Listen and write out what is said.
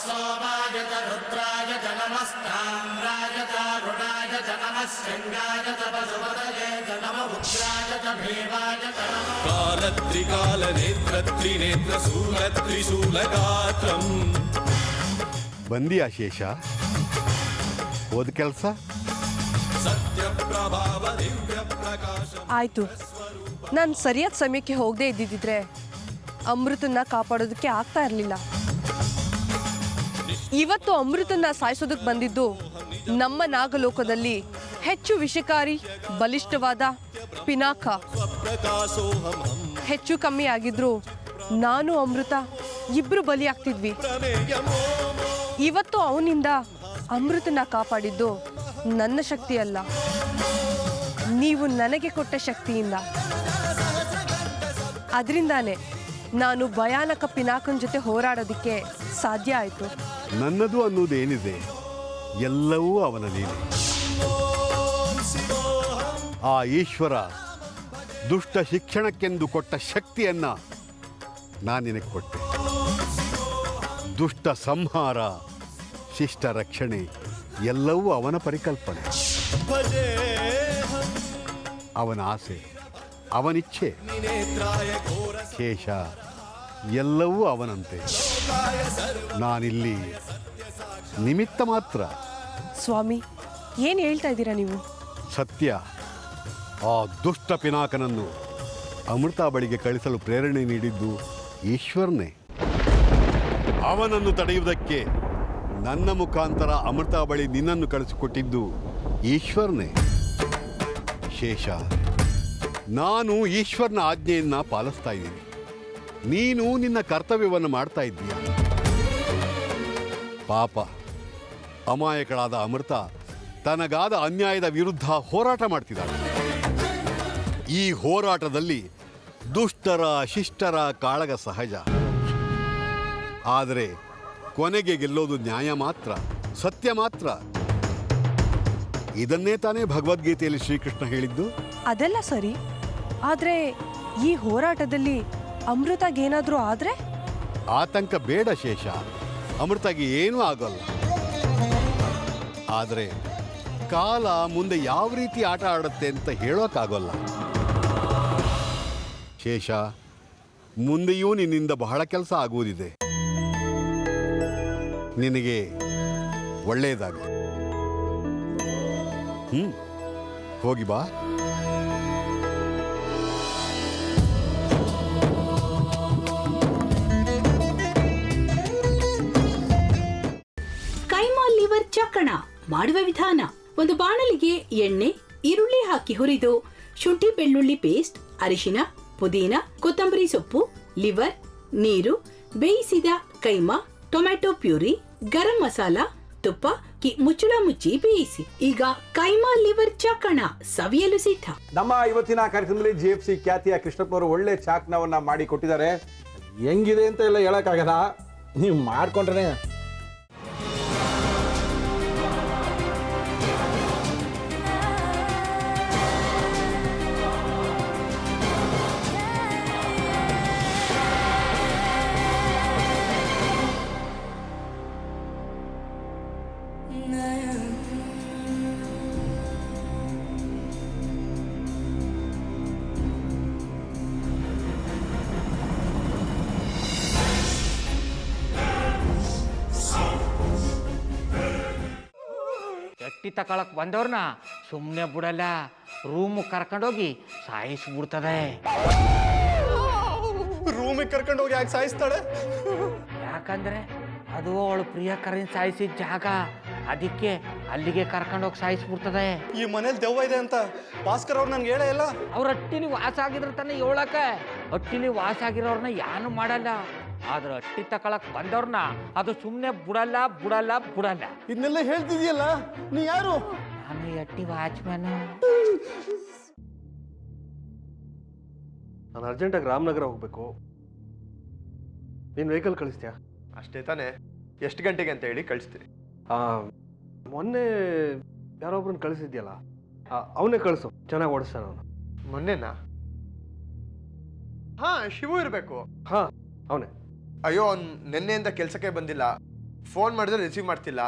सोमाय च रुद्राय च नमस्ताम्राय च रुणाय च नमः शृङ्गाय च पशुपतये च नमः उग्राय च भीमाय च नमः कालत्रिकालनेत्रत्रिनेत्रशूलत्रिशूलगात्रम् ಬಂದಿಯಾ ಶೇಷ? ಹೋದ ಕೆಲಸ सत्यप्रभाव दिव्य प्रकाश ಆಯ್ತು, ನಾನು ಸರಿಯಾದ ಸಮಯಕ್ಕೆ ಹೋಗದೆ ಇದ್ದಿದ್ದಿದ್ರೆ ಅಮೃತನ್ನ ಕಾಪಾಡೋದಕ್ಕೆ ಆಗ್ತಾ ಇರಲಿಲ್ಲ. ಇವತ್ತು ಅಮೃತನ್ನ ಸಾಯಿಸೋದಕ್ಕೆ ಬಂದಿದ್ದು ನಮ್ಮ ನಾಗಲೋಕದಲ್ಲಿ ಹೆಚ್ಚು ವಿಷಕಾರಿ ಬಲಿಷ್ಠವಾದ ಪಿನಾಕ. ಹೆಚ್ಚು ಕಮ್ಮಿ ಆಗಿದ್ರು ನಾನು ಅಮೃತ ಇಬ್ರು ಬಲಿಯಾಗ್ತಿದ್ವಿ. ಇವತ್ತು ಅವನಿಂದ ಅಮೃತನ ಕಾಪಾಡಿದ್ದು ನನ್ನ ಶಕ್ತಿ ಅಲ್ಲ, ನೀವು ನನಗೆ ಕೊಟ್ಟ ಶಕ್ತಿಯಿಂದ. ಅದರಿಂದಾನೆ ನಾನು ಭಯಾನಕ ಪಿನಾಕನ ಜೊತೆ ಹೋರಾಡೋದಕ್ಕೆ ಸಾಧ್ಯ ಆಯಿತು. ನನ್ನದು ಅನ್ನೋದೇನಿದೆ ಎಲ್ಲವೂ ಅವನ ಲೀಲೆ. ಆ ಈಶ್ವರ ದುಷ್ಟ ಶಿಕ್ಷಣಕ್ಕೆಂದು ಕೊಟ್ಟ ಶಕ್ತಿಯನ್ನ ನಾನು ನಿನಗೆ ಕೊಟ್ಟೆ. ದುಷ್ಟ ಸಂಹಾರ, ಶಿಷ್ಟ ರಕ್ಷಣೆ ಎಲ್ಲವೂ ಅವನ ಪರಿಕಲ್ಪನೆ, ಅವನ ಆಸೆ, ಅವನಿಚ್ಛೆ. ಶೇಷ ಎಲ್ಲವೂ ಅವನಂತೆ. ನಾನಿಲ್ಲಿ ನಿಮಿತ್ತ ಮಾತ್ರ. ಸ್ವಾಮಿ, ಏನು ಹೇಳ್ತಾ ಇದ್ದೀರಾ ನೀವು? ಸತ್ಯ, ಆ ದುಷ್ಟ ಪಿನಾಕನನ್ನು ಅಮೃತ ಬಳಿಗೆ ಕಳಿಸಲು ಪ್ರೇರಣೆ ನೀಡಿದ್ದು ಈಶ್ವರನೇ. ಅವನನ್ನು ತಡೆಯುವುದಕ್ಕೆ ನನ್ನ ಮುಖಾಂತರ ಅಮೃತ ಬಳಿ ನಿನ್ನನ್ನು ಕಳಿಸಿಕೊಟ್ಟಿದ್ದು ಈಶ್ವರನೇ. ಶೇಷ, ನಾನು ಈಶ್ವರನ ಆಜ್ಞೆಯನ್ನ ಪಾಲಿಸ್ತಾ ಇದ್ದೀನಿ, ನೀನು ನಿನ್ನ ಕರ್ತವ್ಯವನ್ನು ಮಾಡ್ತಾ ಇದ್ದೀಯ. ಪಾಪ ಅಮಾಯಕಳಾದ ಅಮೃತ ತನಗಾದ ಅನ್ಯಾಯದ ವಿರುದ್ಧ ಹೋರಾಟ ಮಾಡ್ತಿದ್ದಾಳೆ. ಈ ಹೋರಾಟದಲ್ಲಿ ದುಷ್ಟರ ಶಿಷ್ಟರ ಕಾಳಗ ಸಹಜ. ಆದರೆ ಕೊನೆಗೆ ಗೆಲ್ಲೋದು ನ್ಯಾಯ ಮಾತ್ರ, ಸತ್ಯ ಮಾತ್ರ. ಇದನ್ನೇ ತಾನೇ ಭಗವದ್ಗೀತೆಯಲ್ಲಿ ಶ್ರೀಕೃಷ್ಣ ಹೇಳಿದ್ದು. ಅದೆಲ್ಲ ಸರಿ, ಆದರೆ ಈ ಹೋರಾಟದಲ್ಲಿ ಅಮೃತಗೇನಾದರೂ ಆದರೆ? ಆತಂಕ ಬೇಡ ಶೇಷ, ಅಮೃತಗೆ ಏನೂ ಆಗೋಲ್ಲ. ಆದರೆ ಕಾಲ ಮುಂದೆ ಯಾವ ರೀತಿ ಆಟ ಆಡುತ್ತೆ ಅಂತ ಹೇಳೋಕ್ಕಾಗೋಲ್ಲ. ಶೇಷ, ಮುಂದೆಯೂ ನಿನ್ನಿಂದ ಬಹಳ ಕೆಲಸ ಆಗುವುದಿದೆ. ನಿನಗೆ ಒಳ್ಳೆಯದಾಗಲಿ. ಹೋಗಿ ಬಾ. ಕೈಮಾ ಲಿವರ್ ಚಕ್ಕಣ ಮಾಡುವ ವಿಧಾನ: ಒಂದು ಬಾಣಲಿಗೆ ಎಣ್ಣೆ, ಈರುಳ್ಳಿ ಹಾಕಿ ಹುರಿದು ಶುಂಠಿ ಬೆಳ್ಳುಳ್ಳಿ ಪೇಸ್ಟ್, ಅರಿಶಿನ, ಪುದೀನ, ಕೊತ್ತಂಬರಿ ಸೊಪ್ಪು, ಲಿವರ್, ನೀರು, ಬೇಯಿಸಿದ ಕೈಮಾ, ಟೊಮ್ಯಾಟೊ ಪ್ಯೂರಿ, ಗರಂ ಮಸಾಲ, ತುಪ್ಪ ಮುಚ್ಚಳ ಮುಚ್ಚಿ ಬೇಯಿಸಿ. ಈಗ ಕೈಮಾ ಲಿವರ್ ಚಾಕಣ ಸವಿಯಲು ಸಿದ್ಧ. ನಮ್ಮ ಇವತ್ತಿನ ಕಾರ್ಯಕ್ರಮದಲ್ಲಿ GFC ಖ್ಯಾತಿಯ ಕೃಷ್ಣಪ್ಪನವರು ಒಳ್ಳೆ ಚಾಕ್ನವನ್ನ ಮಾಡಿ ಕೊಟ್ಟಿದ್ದಾರೆ. ಹೆಂಗಿದೆ ಅಂತ ಎಲ್ಲ ಹೇಳಕ್ಕಾಗಲ್ಲ, ನೀವು ಮಾಡ್ಕೊಂಡ್ರೆ. ಎಟ್ಟಿ ತಕೊಳಕ್ ಬಂದವ್ರನ್ನ ಸುಮ್ಮನೆ ಬಿಡಲ್ಲ, ರೂಮ್ ಕರ್ಕೊಂಡೋಗಿ ಸಾಯಿಸ್ಬಿಡ್ತದೆ. ರೂಮಿಗೆ ಕರ್ಕೊಂಡೋಗಿ ಯಾಕೆ ಸಾಯಿಸ್ತಾಳೆ? ಯಾಕಂದ್ರೆ ಅದು ಅವಳು ಪ್ರಿಯಕರನ್ ಸಾಯಿಸಿದ ಜಾಗ, ಅದಕ್ಕೆ ಅಲ್ಲಿಗೆ ಕರ್ಕೊಂಡೋಗಿ ಸಾಯಿಸ್ಬಿಡ್ತದೆ. ಈ ಮನೇಲಿ ದೆವ್ವ ಇದೆ ಅಂತ ಭಾಸ್ಕರ್ ಅವ್ರು ನನ್ಗೆ ಹೇಳೇ ಇಲ್ಲ. ಅವ್ರ ಹಟ್ಟಿಲಿ ವಾಸ ಆಗಿದ್ರೆ ತಾನೆ ಹೇಳಕ. ಹಟ್ಟಿಲಿ ವಾಸ ಆಗಿರೋರ್ನ ಯಾನು ಮಾಡಲ್ಲ, ಆದ್ರೆ ಹಟ್ಟಿ ತಕೊಳಕ್ ಬಂದವ್ರನ್ನ ಅದು ಸುಮ್ಮನೆ ಬಿಡಲ್ಲ ಬಿಡಲ್ಲ ಬಿಡಲ್ಲ. ಇದನ್ನೆಲ್ಲ ಹೇಳ್ತಿದ್ಯಲ್ಲ, ನೀ ಯಾರು? ನಾನು ಹಟ್ಟಿ ವಾಚ್ಮ್ಯಾನು. ನಾನು ಅರ್ಜೆಂಟಾಗಿ ರಾಮನಗರ ಹೋಗ್ಬೇಕು. ನೀನು ವೆಹಿಕಲ್ ಕಳಿಸ್ತೀಯಾ? ಅಷ್ಟೇ ತಾನೆ. ಎಷ್ಟು ಗಂಟೆಗೆ ಅಂತ ಹೇಳಿ ಕಳಿಸ್ತೀನಿ. ಮೊನ್ನೆ ಯಾರೊಬ್ರನ್ನ ಕಳಿಸಿದ್ಯಲ್ಲ, ಅವನೇ ಕಳಿಸು, ಚೆನ್ನಾಗಿ ಓಡಿಸ್ತಾನ ಅವನು. ಮೊನ್ನೆನಾ? ಹಾ, ಶಿವು ಇರಬೇಕು. ಹಾ, ಅವನೇ. ಅಯ್ಯೋ, ಅವ್ನು ನಿನ್ನೆಯಿಂದ ಕೆಲಸಕ್ಕೆ ಬಂದಿಲ್ಲ. ಫೋನ್ ಮಾಡಿದ್ರೆ ರಿಸೀವ್ ಮಾಡ್ತಿಲ್ಲ